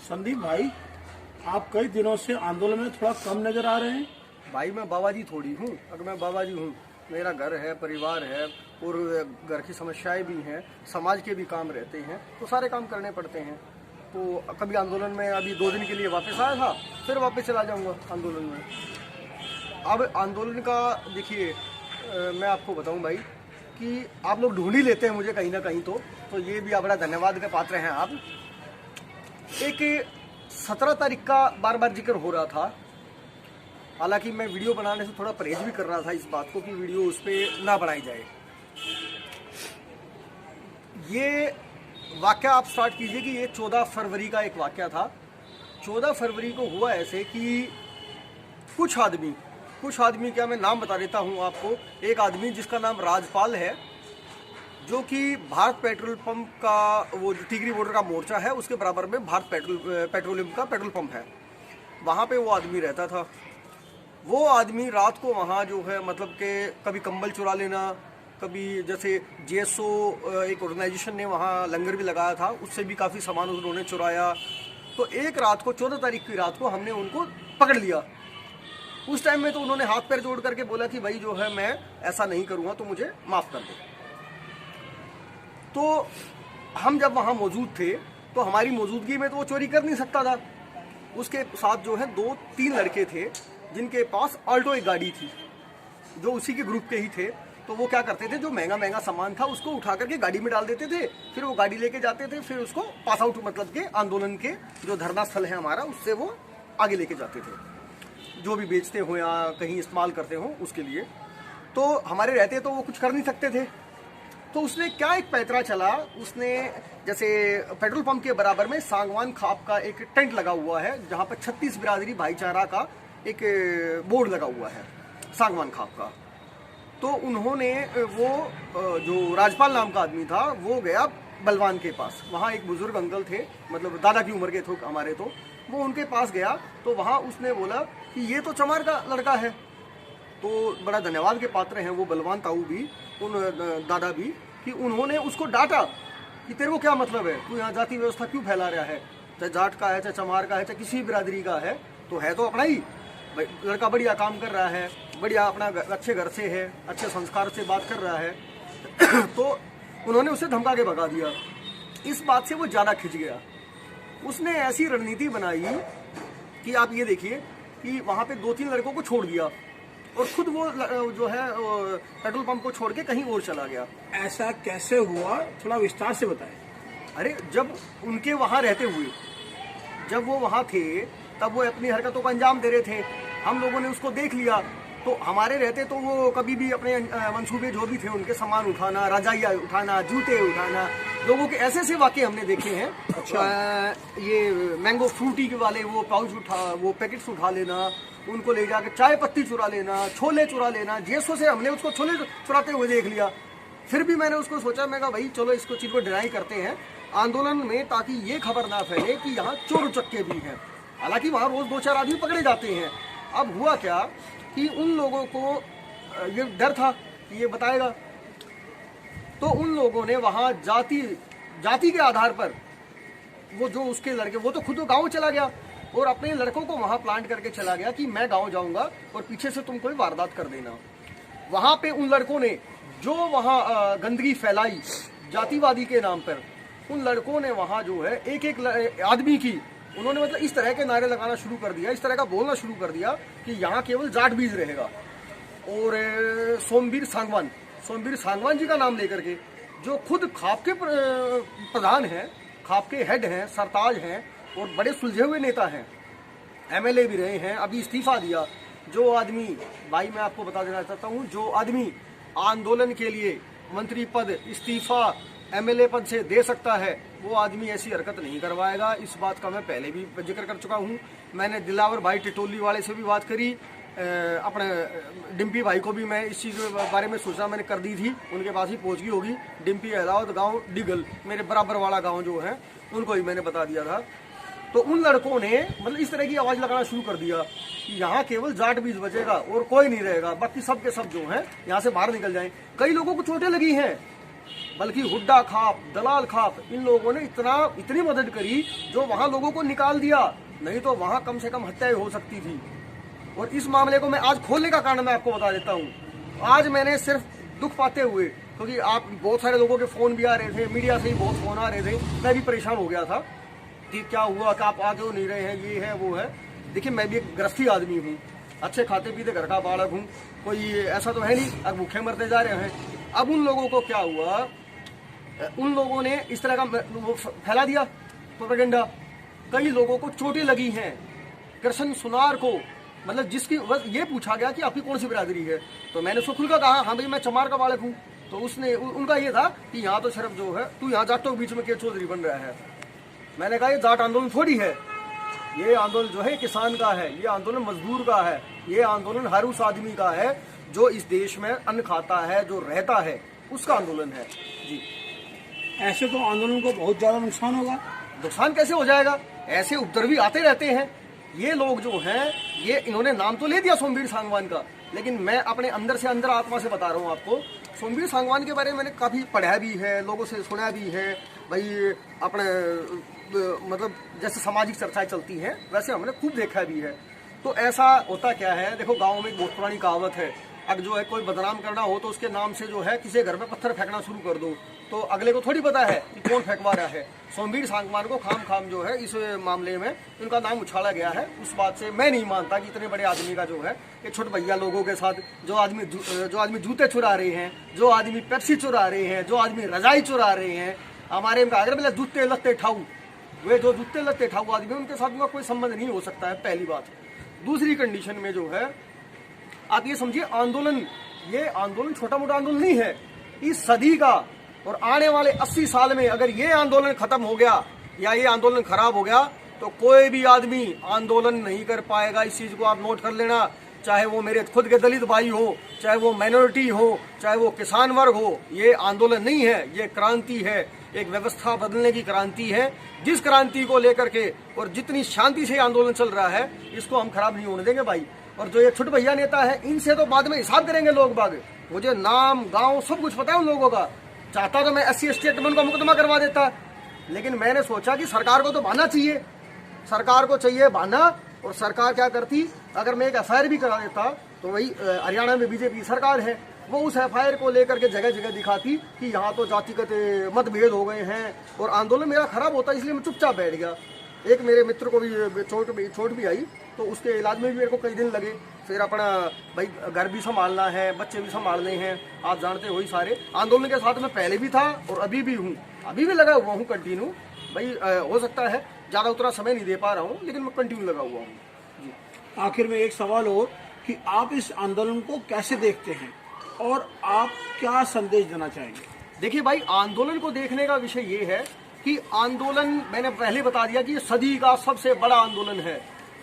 संदीप भाई, आप कई दिनों से आंदोलन में थोड़ा कम नजर आ रहे हैं। भाई मैं बाबा जी थोड़ी हूँ। अगर मैं बाबा जी हूँ, मेरा घर है, परिवार है और घर की समस्याएं भी हैं, समाज के भी काम रहते हैं, तो सारे काम करने पड़ते हैं। तो कभी आंदोलन में अभी 2 दिन के लिए वापस आया था, फिर वापस चला जाऊँगा आंदोलन में। अब आंदोलन का देखिए, मैं आपको बताऊँ भाई कि आप लोग ढूंढ ही लेते हैं मुझे कहीं ना कहीं, तो ये भी बड़ा धन्यवाद के पात्र हैं आप। एक 17 तारीख का बार बार जिक्र हो रहा था, हालांकि मैं वीडियो बनाने से थोड़ा परहेज भी कर रहा था इस बात को कि वीडियो उस पर ना बनाई जाए। ये वाकया आप स्टार्ट कीजिए कि ये 14 फरवरी का एक वाकया था। 14 फरवरी को हुआ ऐसे कि कुछ आदमी क्या, मैं नाम बता देता हूँ आपको। एक आदमी जिसका नाम राजपाल है, जो कि भारत पेट्रोल पंप का, वो जो टिकरी बॉर्डर का मोर्चा है उसके बराबर में भारत पेट्रोलियम का पेट्रोल पंप है, वहाँ पे वो आदमी रहता था। वो आदमी रात को वहाँ जो है मतलब कि कभी कंबल चुरा लेना, कभी जैसे जेएसओ एक ऑर्गेनाइजेशन ने वहाँ लंगर भी लगाया था, उससे भी काफ़ी सामान उन्होंने चुराया। तो एक रात को 14 तारीख की रात को हमने उनको पकड़ लिया। उस टाइम में तो उन्होंने हाथ पैर जोड़ करके बोला कि भाई जो है मैं ऐसा नहीं करूँगा, तो मुझे माफ़ कर दो। तो हम जब वहाँ मौजूद थे तो हमारी मौजूदगी में तो वो चोरी कर नहीं सकता था। उसके साथ जो है 2-3 लड़के थे जिनके पास ऑल्टो एक गाड़ी थी, जो उसी के ग्रुप के ही थे। तो वो क्या करते थे, जो महंगा सामान था उसको उठा करके गाड़ी में डाल देते थे, फिर वो गाड़ी लेके जाते थे, फिर उसको पास आउट मतलब के आंदोलन के जो धरना स्थल है हमारा, उससे वो आगे लेके जाते थे, जो भी बेचते हो या कहीं इस्तेमाल करते हो उसके लिए। तो हमारे रहते तो वो कुछ कर नहीं सकते थे। तो उसने क्या एक पैतरा चला, उसने जैसे पेट्रोल पंप के बराबर में सांगवान खाप का एक टेंट लगा हुआ है, जहाँ पर 36 बिरादरी भाईचारा का एक बोर्ड लगा हुआ है सांगवान खाप का। तो उन्होंने वो जो राजपाल नाम का आदमी था, वो गया बलवान के पास। वहाँ एक बुजुर्ग अंकल थे, मतलब दादा की उम्र के थे हमारे, तो वो उनके पास गया। तो वहाँ उसने बोला कि ये तो चमार का लड़का है। तो बड़ा धन्यवाद के पात्र हैं वो बलवान ताऊ भी, उन दादा भी, कि उन्होंने उसको डांटा कि तेरे को क्या मतलब है, तू यहाँ जाति व्यवस्था क्यों फैला रहा है, चाहे जाट का है, चाहे चमार का है, चाहे किसी बिरादरी का है, तो है तो अपना ही लड़का, बढ़िया काम कर रहा है, बढ़िया अपना अच्छे घर से है, अच्छे संस्कार से बात कर रहा है। तो उन्होंने उसे धमका के भगा दिया। इस बात से वो ज़्यादा खिंच गया। उसने ऐसी रणनीति बनाई कि आप ये देखिए कि वहाँ पे 2-3 लड़कों को छोड़ दिया और खुद वो जो है पेट्रोल पंप को छोड़ के कहीं और चला गया। ऐसा कैसे हुआ, थोड़ा विस्तार से बताएं। अरे जब उनके वहाँ रहते हुए, जब वो वहाँ थे, तब वो अपनी हरकतों को अंजाम दे रहे थे। हम लोगों ने उसको देख लिया, तो हमारे रहते तो वो कभी भी अपने मंसूबे जो भी थे उनके सामान उठाना, रजाइयाँ उठाना, जूते उठाना, लोगों के ऐसे ऐसे वाक़े हमने देखे हैं। अच्छा। ये मैंगो फ्रूटी के वाले वो पाउच वो पैकेट्स उठा लेना, उनको ले जाकर चाय पत्ती चुरा लेना, छोले चुरा लेना। जेसो से हमने उसको छोले चुराते हुए देख लिया। फिर भी मैंने उसको सोचा, मैं कहा भाई चलो इसको चीज़ को डिनाई करते हैं आंदोलन में, ताकि ये खबर ना फैले कि यहाँ चोर उचक्के भी हैं। हालांकि वहाँ रोज़ 2-4 आदमी पकड़े जाते हैं। अब हुआ क्या कि उन लोगों को ये डर था कि ये बताएगा, तो उन लोगों ने वहाँ जाति के आधार पर वो जो उसके लड़के, वो तो खुद गांव चला गया और अपने लड़कों को वहाँ प्लांट करके चला गया कि मैं गांव जाऊँगा और पीछे से तुम कोई वारदात कर देना। वहाँ पे उन लड़कों ने जो वहाँ गंदगी फैलाई जातिवादी के नाम पर, उन लड़कों ने वहाँ जो है एक आदमी की, उन्होंने मतलब इस तरह के नारे लगाना शुरू कर दिया, इस तरह का बोलना शुरू कर दिया कि यहाँ केवल जाट बीज रहेगा। और सोमवीर सांगवान जी का नाम लेकर के, जो खुद खाप के प्रधान हैं, खाप के हेड हैं, सरताज हैं और बड़े सुलझे हुए नेता हैं, एमएलए भी रहे हैं, अभी इस्तीफा दिया। जो आदमी, भाई मैं आपको बता देना चाहता हूँ, जो आदमी आंदोलन के लिए मंत्री पद, इस्तीफा एमएलए पद से दे सकता है, वो आदमी ऐसी हरकत नहीं करवाएगा। इस बात का मैं पहले भी जिक्र कर चुका हूँ। मैंने दिलावर भाई टिटोली वाले से भी बात करी, अपने डिम्पी भाई को भी मैं इस चीज़ के बारे में सूचना मैंने कर दी थी, उनके पास ही पहुँच गई होगी। डिम्पी अहलावत गाँव डिगल, मेरे बराबर वाला गाँव जो है, उनको ही मैंने बता दिया था। तो उन लड़कों ने मतलब इस तरह की आवाज़ लगाना शुरू कर दिया कि यहाँ केवल जाट बीज बचेगा और कोई नहीं रहेगा, बाकी सब के सब जो हैं यहाँ से बाहर निकल जाएं। कई लोगों को चोटें लगी हैं बल्कि हुड्डा खाप, दलाल खाप, इन लोगों ने इतनी मदद करी जो वहां लोगों को निकाल दिया, नहीं तो वहां कम से कम हत्याएं हो सकती थी। और इस मामले को मैं आज खोलने का कारण मैं आपको बता देता हूँ। आज मैंने सिर्फ दुख पाते हुए, क्योंकि आप बहुत सारे लोगों के फ़ोन भी आ रहे थे, मीडिया से ही बहुत फ़ोन आ रहे थे, मैं भी परेशान हो गया था कि क्या हुआ, कि आप आ क्यों नहीं रहे हैं, ये है वो है। देखिए मैं भी एक गृहस्थी आदमी हूँ, अच्छे खाते पीते घर का बालक हूँ, कोई ऐसा तो है नहीं अब भूखे मरते जा रहे हैं। अब उन लोगों को क्या हुआ, उन लोगों ने इस तरह का वो फैला दिया प्रोपेगेंडा, कई लोगों को चोटें लगी हैं। कृष्ण सुनार को, मतलब जिसकी बस ये पूछा गया कि आपकी कौन सी बिरादरी है, तो मैंने उसको खुलकर कहा हाँ भाई मैं चमार का बालक हूँ। तो उसने उनका ये था कि यहाँ तो सिर्फ जो है तू यहाँ जाटों के बीच में क्या चौधरी बन रहा है। मैंने कहा ये जाट आंदोलन थोड़ी है, ये आंदोलन जो है किसान का है, ये आंदोलन मजदूर का है, ये आंदोलन हर उस आदमी का है जो इस देश में अन्न खाता है, जो रहता है, उसका आंदोलन है जी। ऐसे तो आंदोलन को बहुत ज्यादा नुकसान होगा। नुकसान कैसे हो जाएगा, ऐसे उपद्रवी आते रहते हैं ये लोग जो हैं। ये इन्होंने नाम तो ले दिया सोमवीर सांगवान का, लेकिन मैं अपने अंदर से अंदर आत्मा से बता रहा हूँ आपको, सोमवीर सांगवान के बारे में मैंने काफ़ी पढ़ा भी है, लोगों से सुना भी है। भाई अपने मतलब जैसे सामाजिक चर्चाएं चलती हैं वैसे हमने खूब देखा भी है। तो ऐसा होता क्या है, देखो गाँव में एक बहुत पुरानी कहावत है, अब जो है कोई बदनाम करना हो तो उसके नाम से जो है किसी घर में पत्थर फेंकना शुरू कर दो, तो अगले को थोड़ी पता है कि कौन फेंकवा रहा है। सोमवीर सांगवान को खाम खाम जो है इस मामले में इनका नाम उछाला गया है। उस बात से मैं नहीं मानता कि इतने बड़े आदमी का जो है ये छोटे भैया लोगों के साथ जो आदमी जूते चुरा रहे हैं, जो आदमी पेप्सी चुरा रहे हैं, जो आदमी रजाई चुरा रहे हैं, हमारे अगर बोले जूते लत्ते ठाऊ, वे जो जूते लत्ते ठाऊ आदमी उनके साथ उनका कोई संबंध नहीं हो सकता है, पहली बात। दूसरी कंडीशन में जो है आप ये समझिए आंदोलन, ये आंदोलन छोटा मोटा आंदोलन नहीं है, इस सदी का और आने वाले 80 साल में अगर ये आंदोलन खत्म हो गया या ये आंदोलन खराब हो गया तो कोई भी आदमी आंदोलन नहीं कर पाएगा। इस चीज को आप नोट कर लेना, चाहे वो मेरे खुद के दलित भाई हो, चाहे वो माइनॉरिटी हो, चाहे वो किसान वर्ग हो। ये आंदोलन नहीं है, ये क्रांति है, एक व्यवस्था बदलने की क्रांति है, जिस क्रांति को लेकर के और जितनी शांति से आंदोलन चल रहा है इसको हम खराब नहीं होने देंगे भाई। और जो ये छोटे भैया नेता है इनसे तो बाद में हिसाब करेंगे लोग बाग, मुझे नाम गांव सब कुछ पता है उन लोगों का। चाहता तो मैं 80 स्टेटमेंट का मुकदमा करवा देता, लेकिन मैंने सोचा कि सरकार को तो बहाना चाहिए, सरकार को चाहिए बहाना। और सरकार क्या करती, अगर मैं एक FIR भी करा देता तो वही हरियाणा में बीजेपी की सरकार है, वो उस FIR को लेकर के जगह जगह दिखाती कि यहाँ तो जातिगत मतभेद हो गए हैं और आंदोलन मेरा खराब होता, इसलिए मैं चुपचाप बैठ गया। एक मेरे मित्र को भी चोट भी आई तो उसके इलाज में भी मेरे को कई दिन लगे। फिर अपना भाई घर भी संभालना है, बच्चे भी संभालने हैं, आप जानते हो ही सारे। आंदोलन के साथ मैं पहले भी था और अभी भी हूँ, अभी भी लगा हुआ हूँ कंटिन्यू। भाई हो सकता है ज़्यादा उतना समय नहीं दे पा रहा हूँ, लेकिन मैं कंटिन्यू लगा हुआ हूँ। आखिर में एक सवाल और कि आप इस आंदोलन को कैसे देखते हैं और आप क्या संदेश देना चाहेंगे? देखिए भाई, आंदोलन को देखने का विषय ये है कि आंदोलन मैंने पहले बता दिया कि सदी का सबसे बड़ा आंदोलन है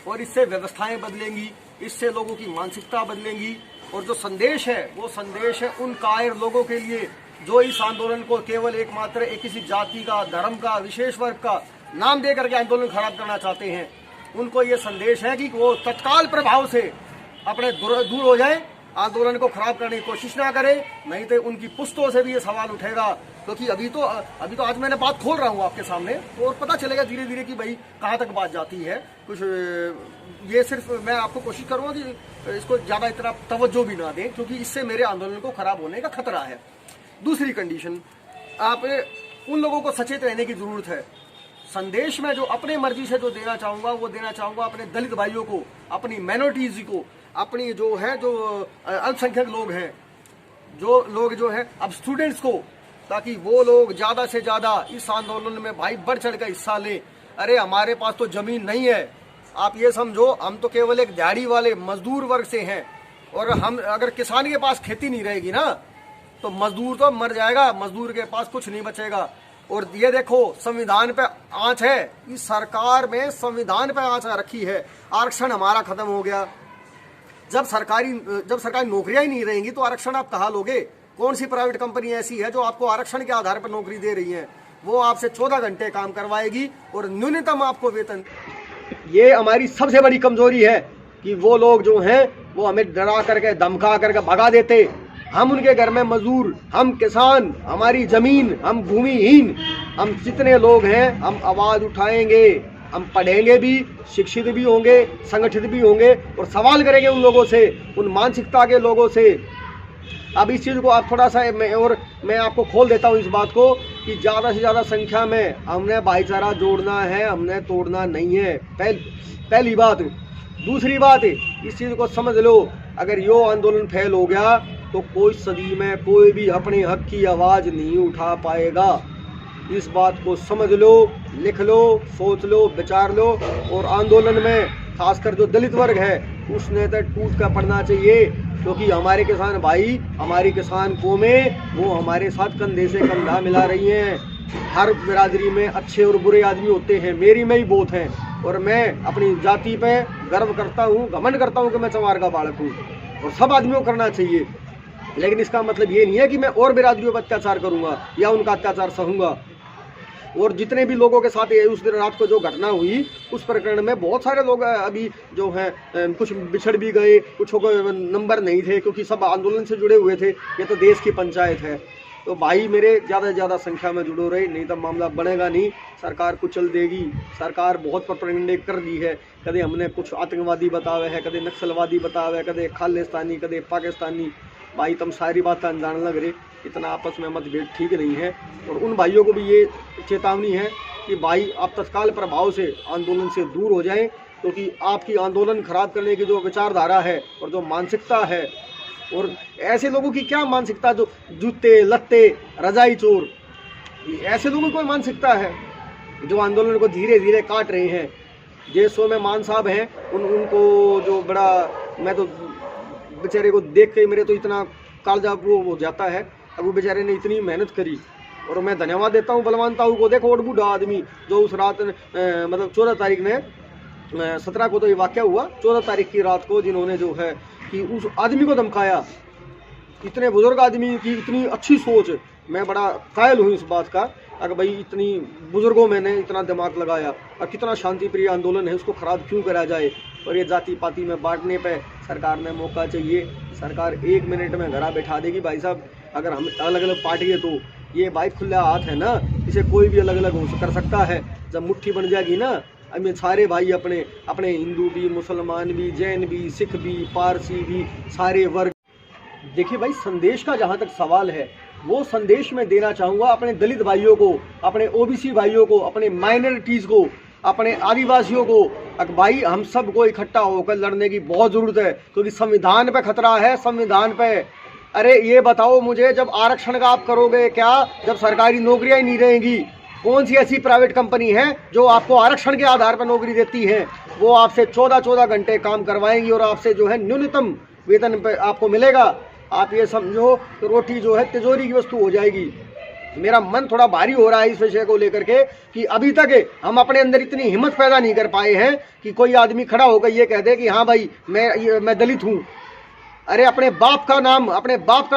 और इससे व्यवस्थाएं बदलेंगी, इससे लोगों की मानसिकता बदलेंगी। और जो संदेश है वो संदेश है उन कायर लोगों के लिए जो इस आंदोलन को केवल एकमात्र एक किसी जाति का, धर्म का, विशेष वर्ग का नाम दे करके आंदोलन खराब करना चाहते हैं। उनको ये संदेश है कि वो तत्काल प्रभाव से अपने दूर हो जाए, आंदोलन को खराब करने की कोशिश ना करे, नहीं तो उनकी पुश्तों से भी ये सवाल उठेगा। क्योंकि अभी तो आज मैंने बात खोल रहा हूँ आपके सामने, तो और पता चलेगा धीरे धीरे कि भाई कहाँ तक बात जाती है। कुछ ये सिर्फ मैं आपको कोशिश करूँगा कि इसको ज़्यादा इतना तवज्जो भी ना दें, क्योंकि इससे मेरे आंदोलन को खराब होने का खतरा है। दूसरी कंडीशन, आप उन लोगों को सचेत रहने की ज़रूरत है। संदेश में जो अपने मर्जी से जो देना चाहूँगा वो देना चाहूँगा अपने दलित भाइयों को, अपनी माइनॉरिटीज़ को, अपनी जो है जो अल्पसंख्यक लोग हैं, जो लोग जो है अब स्टूडेंट्स को, ताकि वो लोग ज़्यादा से ज़्यादा इस आंदोलन में भाई बढ़ चढ़ कर हिस्सा लें। अरे हमारे पास तो ज़मीन नहीं है, आप ये समझो हम तो केवल एक दिहाड़ी वाले मजदूर वर्ग से हैं, और हम अगर किसान के पास खेती नहीं रहेगी ना तो मजदूर तो मर जाएगा, मजदूर के पास कुछ नहीं बचेगा। और ये देखो संविधान पे आंच है, इस सरकार में संविधान पे आंच रखी है। आरक्षण हमारा खत्म हो गया, जब सरकारी नौकरियां ही नहीं रहेंगी तो आरक्षण आप कहाँ लोगे? कौन सी प्राइवेट कंपनी ऐसी है जो आपको आरक्षण के आधार पर नौकरी दे रही है? वो आपसे 14 घंटे काम करवाएगी और न्यूनतम आपको वेतन। ये हमारी सबसे बड़ी कमजोरी है कि वो लोग जो हैं वो हमें डरा करके धमका करके भगा देते हम उनके घर में मजदूर, हम किसान, हमारी जमीन, हम भूमिहीन, हम जितने लोग हैं हम आवाज उठाएंगे, हम पढ़ेंगे भी, शिक्षित भी होंगे, संगठित भी होंगे और सवाल करेंगे उन लोगों से, उन मानसिकता के लोगों से। अब इस चीज़ को आप थोड़ा सा मैं आपको खोल देता हूँ इस बात को कि ज़्यादा से ज़्यादा संख्या में हमने भाईचारा जोड़ना है, हमने तोड़ना नहीं है। पहली बात। दूसरी बात, इस चीज़ को समझ लो, अगर यो आंदोलन फेल हो गया तो कोई सदी में कोई भी अपने हक की आवाज़ नहीं उठा पाएगा। इस बात को समझ लो, लिख लो, सोच लो, विचार लो। और आंदोलन में खासकर जो दलित वर्ग है उसने तो टूट कर पड़ना चाहिए, क्योंकि हमारे किसान भाई, हमारी किसान कौमें वो हमारे साथ कंधे से कंधा मिला रही हैं। हर बिरादरी में अच्छे और बुरे आदमी होते हैं, मेरी में ही बहुत हैं, और मैं अपनी जाति पे गर्व करता हूँ, घमंड करता हूँ कि मैं चमार का बालक हूँ, और सब आदमियों को करना चाहिए। लेकिन इसका मतलब ये नहीं है कि मैं और बिरादरियों पर अत्याचार करूँगा या उनका अत्याचार सहूँगा। और जितने भी लोगों के साथ उस दिन रात को जो घटना हुई उस प्रकरण में बहुत सारे लोग अभी जो हैं कुछ बिछड़ भी गए, कुछ को नंबर नहीं थे क्योंकि सब आंदोलन से जुड़े हुए थे। ये तो देश की पंचायत है। तो भाई मेरे ज़्यादा से ज़्यादा संख्या में जुड़ो रहे, नहीं तो मामला बढ़ेगा नहीं, सरकार कुचल देगी। सरकार बहुत प्रोपेगेंडा कर दी है, कदे हमने कुछ आतंकवादी बतावे है, कदे नक्सलवादी बतावे, कदे खालिस्तानी, कदे पाकिस्तानी। भाई तुम सारी बात अनजान लग रहे, इतना आपस में मतभेद ठीक नहीं है। और उन भाइयों को भी ये चेतावनी है कि भाई आप तत्काल प्रभाव से आंदोलन से दूर हो जाएं, क्योंकि आपकी आंदोलन खराब करने की जो विचारधारा है और जो मानसिकता है, और ऐसे लोगों की क्या मानसिकता जो जूते लत्ते रजाई चोर, ऐसे लोगों की कोई मानसिकता है जो आंदोलन को धीरे धीरे काट रहे हैं। जैसो में मान साहब हैं उनको जो बड़ा, मैं तो बेचारे को देख के मेरे तो इतना कालजा वो हो जाता है। अब वो बेचारे ने इतनी मेहनत करी और मैं धन्यवाद देता हूँ बलवान ताऊ को। देखो और बूढ़ा आदमी जो उस रात मतलब 14 तारीख ने 17 को तो ये वाक़या हुआ, 14 तारीख की रात को जिन्होंने जो है कि उस आदमी को धमकाया। इतने बुजुर्ग आदमी की इतनी अच्छी सोच, मैं बड़ा कायल हूँ इस बात का। अगर भाई इतनी बुजुर्गों में ने इतना दिमाग लगाया और कितना शांति प्रिय आंदोलन है, उसको ख़राब क्यों करा जाए। और ये जाति पाति में बांटने पे सरकार ने मौका चाहिए। सरकार 1 मिनट में घरा बैठा देगी भाई साहब। अगर हम अलग अलग पार्टी है तो ये भाई खुला हाथ है ना, इसे कोई भी अलग अलग हो कर सकता है। जब मुट्ठी बन जाएगी ना, हमें सारे भाई अपने अपने हिंदू भी, मुसलमान भी, जैन भी, सिख भी, पारसी भी, सारे वर्ग। देखिए भाई, संदेश का जहाँ तक सवाल है, वो संदेश मैं देना चाहूँगा अपने दलित भाइयों को, अपने ओबीसी भाइयों को, अपने माइनॉरिटीज़ को, अपने आदिवासियों को। अब भाई हम सबको इकट्ठा होकर लड़ने की बहुत ज़रूरत है, क्योंकि संविधान पे खतरा है, संविधान पे। अरे ये बताओ मुझे, जब आरक्षण का आप करोगे क्या, जब सरकारी नौकरियां ही नहीं रहेंगी? कौन सी ऐसी प्राइवेट कंपनी है जो आपको आरक्षण के आधार पर नौकरी देती है? वो आपसे 14-14 घंटे काम करवाएंगी और आपसे जो है न्यूनतम वेतन पे आपको मिलेगा। आप ये समझो कि रोटी जो है तिजोरी की वस्तु हो जाएगी। मेरा मन थोड़ा भारी हो रहा है इस विषय को लेकर के कि अभी तक हम अपने अंदर इतनी हिम्मत पैदा नहीं कर पाए हैं कि कोई आदमी खड़ा होकर ये कह दे कि हाँ भाई मैं दलित हूँ। अरे अपने बाप का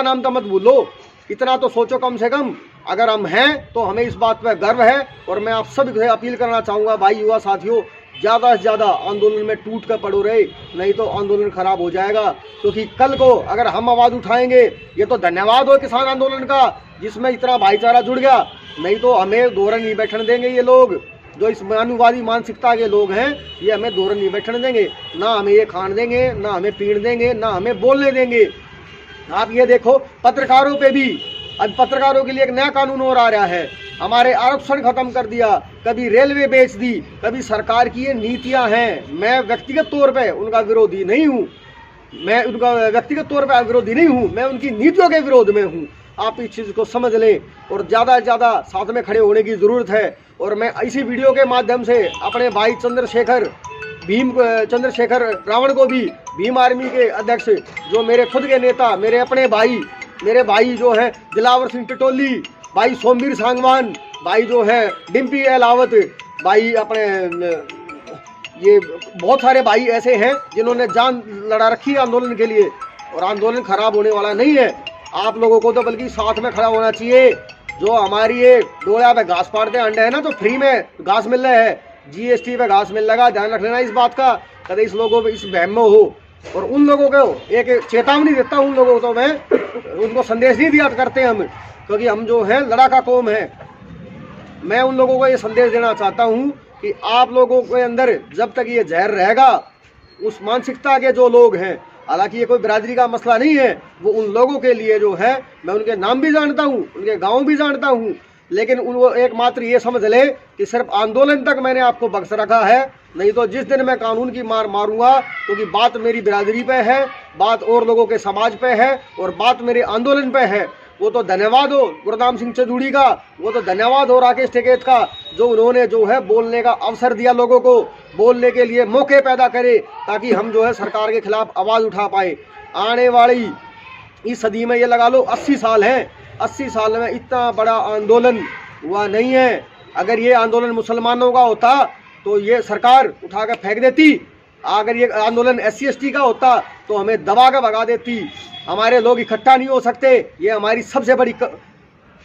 नाम तो मत भूलो, इतना तो सोचो कम से कम। अगर हम हैं तो हमें इस बात पर गर्व है। और मैं आप सब से अपील करना चाहूँगा भाई युवा साथियों, ज़्यादा से ज़्यादा आंदोलन में टूट कर पड़ो रहे, नहीं तो आंदोलन खराब हो जाएगा। क्योंकि कल को अगर हम आवाज़ उठाएंगे, ये तो धन्यवाद हो किसान आंदोलन का जिसमें इतना भाईचारा जुड़ गया, नहीं तो हमें दोहरा नहीं बैठने देंगे। ये लोग जो इस मानववादी मानसिकता के लोग हैं, ये हमें दोहरा नहीं बैठने देंगे। ना हमें ये खान देंगे, ना हमें पीण देंगे, ना हमें बोलने देंगे। आप ये देखो, पत्रकारों पे भी अब पत्रकारों के लिए एक नया कानून और आ रहा है। हमारे आरक्षण खत्म कर दिया, कभी रेलवे बेच दी, कभी सरकार की ये नीतियां हैं। मैं व्यक्तिगत तौर पे उनका विरोधी नहीं हूँ, मैं उनकी नीतियों के विरोध में हूँ। आप इस चीज़ को समझ लें और ज़्यादा से ज़्यादा साथ में खड़े होने की ज़रूरत है। और मैं इसी वीडियो के माध्यम से अपने भाई चंद्रशेखर रावण को भी, भीम आर्मी के अध्यक्ष, जो मेरे खुद के नेता, मेरे अपने भाई, मेरे भाई जो है दिलावर सिंह टटोली, भाई सोमवीर सांगवान, भाई जो है डिम्पी अलावत, भाई अपने ये बहुत सारे भाई ऐसे हैं जिन्होंने जान लड़ा रखी है आंदोलन के लिए। और आंदोलन खराब होने वाला नहीं है। आप लोगों को तो बल्कि साथ में खड़ा होना चाहिए। जो हमारी ये डोया पे घास पाड़ते अंडे है ना, तो फ्री में घास मिल रहा है, GST पे घास मिल लगा। ध्यान रख लेना इस बात का, कभी इस लोगों पे इस वहम में हो और उन लोगों को एक चेतावनी देता हूँ, उन लोगों को तो मैं उनको संदेश नहीं दिया करते हम, क्योंकि हम जो है लड़ाका कौम है। मैं उन लोगों को ये संदेश देना चाहता हूँ कि आप लोगों के अंदर जब तक ये जहर रहेगा, उस मानसिकता के जो लोग हैं, हालांकि ये कोई बिरादरी का मसला नहीं है, वो उन लोगों के लिए जो है, मैं उनके नाम भी जानता हूँ, उनके गांव भी जानता हूँ, लेकिन वो एकमात्र ये समझ ले कि सिर्फ आंदोलन तक मैंने आपको बख्श रखा है, नहीं तो जिस दिन मैं कानून की मार मारूंगा, क्योंकि बात मेरी बिरादरी पे है, बात और लोगों के समाज पे है, और बात मेरे आंदोलन पे है। वो तो धन्यवाद हो गुरदाम सिंह चंदूड़ी का, वो तो धन्यवाद हो राकेश टिकैत का, जो उन्होंने जो है बोलने का अवसर दिया, लोगों को बोलने के लिए मौके पैदा करे, ताकि हम जो है सरकार के खिलाफ आवाज़ उठा पाए। आने वाली इस सदी में ये लगा लो 80 साल हैं, 80 साल में इतना बड़ा आंदोलन हुआ नहीं है। अगर ये आंदोलन मुसलमानों का होता तो ये सरकार उठा कर फेंक देती, अगर ये आंदोलन SC ST का होता तो हमें दबा कर भगा देती। हमारे लोग इकट्ठा नहीं हो सकते, ये हमारी सबसे बड़ी